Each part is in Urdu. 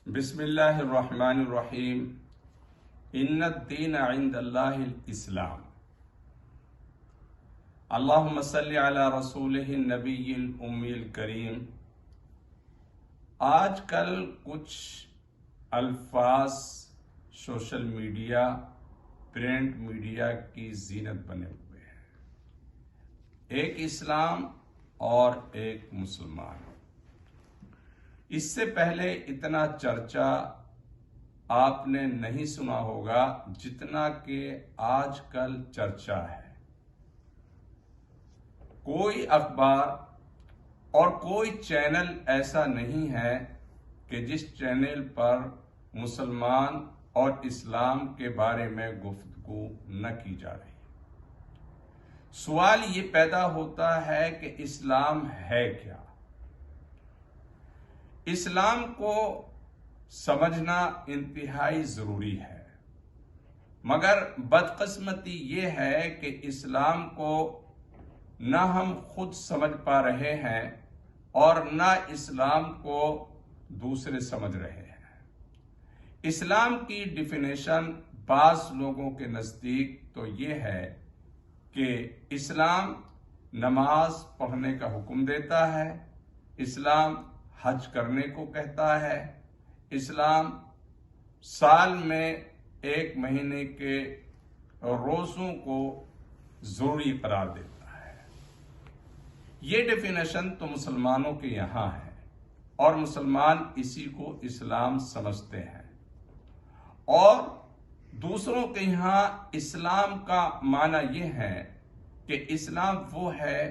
بسم اللہ الرحمن الرحیم ان الدین عند اللہ الاسلام اللہم صلی علی رسولہ النبی الامی الکریم۔ آج کل کچھ الفاظ سوشل میڈیا، پرنٹ میڈیا کی زینت بنے ہوئے ہیں، ایک اسلام اور ایک مسلمان۔ اس سے پہلے اتنا چرچا آپ نے نہیں سنا ہوگا جتنا کہ آج کل چرچا ہے۔ کوئی اخبار اور کوئی چینل ایسا نہیں ہے کہ جس چینل پر مسلمان اور اسلام کے بارے میں گفتگو نہ کی جا رہی۔ سوال یہ پیدا ہوتا ہے کہ اسلام ہے کیا؟ اسلام کو سمجھنا انتہائی ضروری ہے، مگر بدقسمتی یہ ہے کہ اسلام کو نہ ہم خود سمجھ پا رہے ہیں اور نہ اسلام کو دوسرے سمجھ رہے ہیں۔ اسلام کی ڈیفینیشن بعض لوگوں کے نزدیک تو یہ ہے کہ اسلام نماز پڑھنے کا حکم دیتا ہے، اسلام حج کرنے کو کہتا ہے، اسلام سال میں 1 مہینے کے روزوں کو ضروری قرار دیتا ہے۔ یہ ڈیفینیشن تو مسلمانوں کے یہاں ہے اور مسلمان اسی کو اسلام سمجھتے ہیں، اور دوسروں کے یہاں اسلام کا معنی یہ ہے کہ اسلام وہ ہے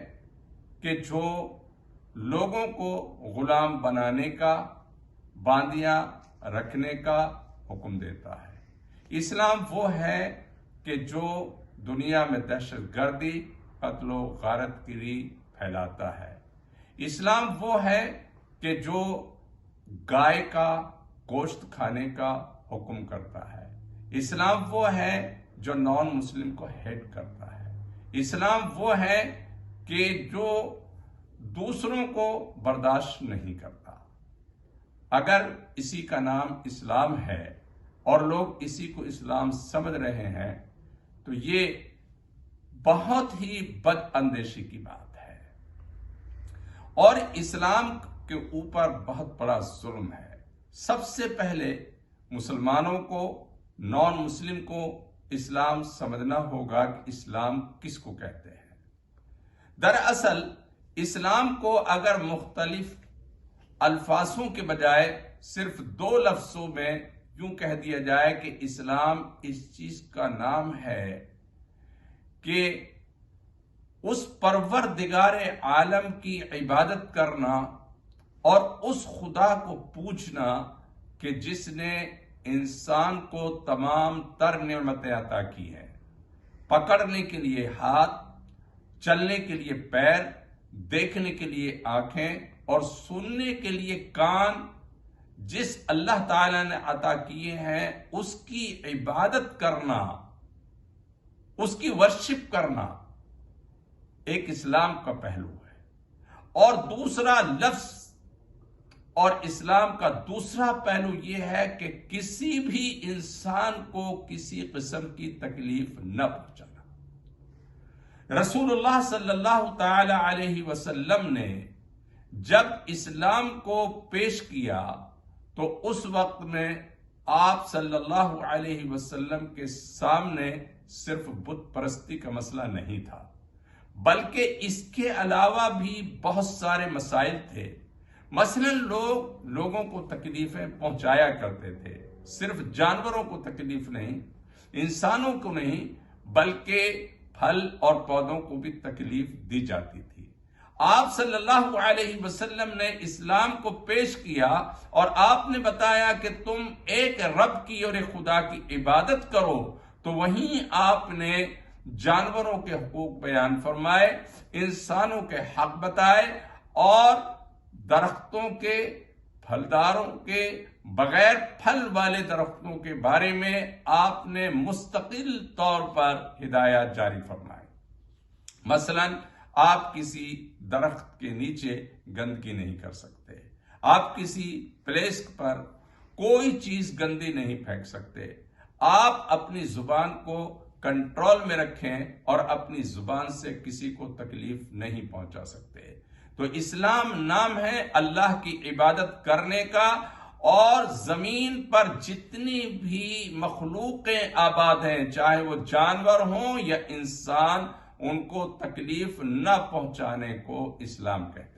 کہ جو لوگوں کو غلام بنانے کا، باندیاں رکھنے کا حکم دیتا ہے۔ اسلام وہ ہے کہ جو دنیا میں دہشت گردی، قتل و غارت گری پھیلاتا ہے۔ اسلام وہ ہے کہ جو گائے کا گوشت کھانے کا حکم کرتا ہے۔ اسلام وہ ہے جو نان مسلم کو ہیٹ کرتا ہے۔ اسلام وہ ہے کہ جو دوسروں کو برداشت نہیں کرتا۔ اگر اسی کا نام اسلام ہے اور لوگ اسی کو اسلام سمجھ رہے ہیں تو یہ بہت ہی بد اندیشی کی بات ہے، اور اسلام کے اوپر بہت بڑا ظلم ہے۔ سب سے پہلے مسلمانوں کو، نان مسلم کو اسلام سمجھنا ہوگا کہ اسلام کس کو کہتے ہیں۔ دراصل اسلام کو اگر مختلف الفاظوں کے بجائے صرف 2 لفظوں میں یوں کہہ دیا جائے کہ اسلام اس چیز کا نام ہے کہ اس پروردگار عالم کی عبادت کرنا اور اس خدا کو پوجنا کہ جس نے انسان کو تمام تر نعمتیں عطا کی ہیں، پکڑنے کے لیے ہاتھ، چلنے کے لیے پیر، دیکھنے کے لیے آنکھیں اور سننے کے لیے کان، جس اللہ تعالیٰ نے عطا کیے ہیں اس کی عبادت کرنا، اس کی ورشپ کرنا ایک اسلام کا پہلو ہے۔ اور دوسرا لفظ اور اسلام کا دوسرا پہلو یہ ہے کہ کسی بھی انسان کو کسی قسم کی تکلیف نہ پہنچانا۔ رسول اللہ صلی اللہ تعالی علیہ وسلم نے جب اسلام کو پیش کیا تو اس وقت میں آپ صلی اللہ علیہ وسلم کے سامنے صرف بت پرستی کا مسئلہ نہیں تھا، بلکہ اس کے علاوہ بھی بہت سارے مسائل تھے۔ مثلا لوگوں کو تکلیفیں پہنچایا کرتے تھے، صرف جانوروں کو تکلیف نہیں، انسانوں کو نہیں، بلکہ پھل اور پودوں کو بھی تکلیف دی جاتی تھی۔ آپ صلی اللہ علیہ وسلم نے اسلام کو پیش کیا اور آپ نے بتایا کہ تم ایک رب کی اور ایک خدا کی عبادت کرو، تو وہیں آپ نے جانوروں کے حقوق بیان فرمائے، انسانوں کے حق بتائے، اور درختوں کے، پھلداروں کے، بغیر پھل والے درختوں کے بارے میں آپ نے مستقل طور پر ہدایات جاری فرمائے۔ مثلا آپ کسی درخت کے نیچے گندگی نہیں کر سکتے، آپ کسی پلیس پر کوئی چیز گندی نہیں پھینک سکتے. آپ اپنی زبان کو کنٹرول میں رکھیں اور اپنی زبان سے کسی کو تکلیف نہیں پہنچا سکتے. تو اسلام نام ہے اللہ کی عبادت کرنے کا، اور زمین پر جتنی بھی مخلوقیں آباد ہیں، چاہے وہ جانور ہوں یا انسان، ان کو تکلیف نہ پہنچانے کو اسلام کہتے ہیں.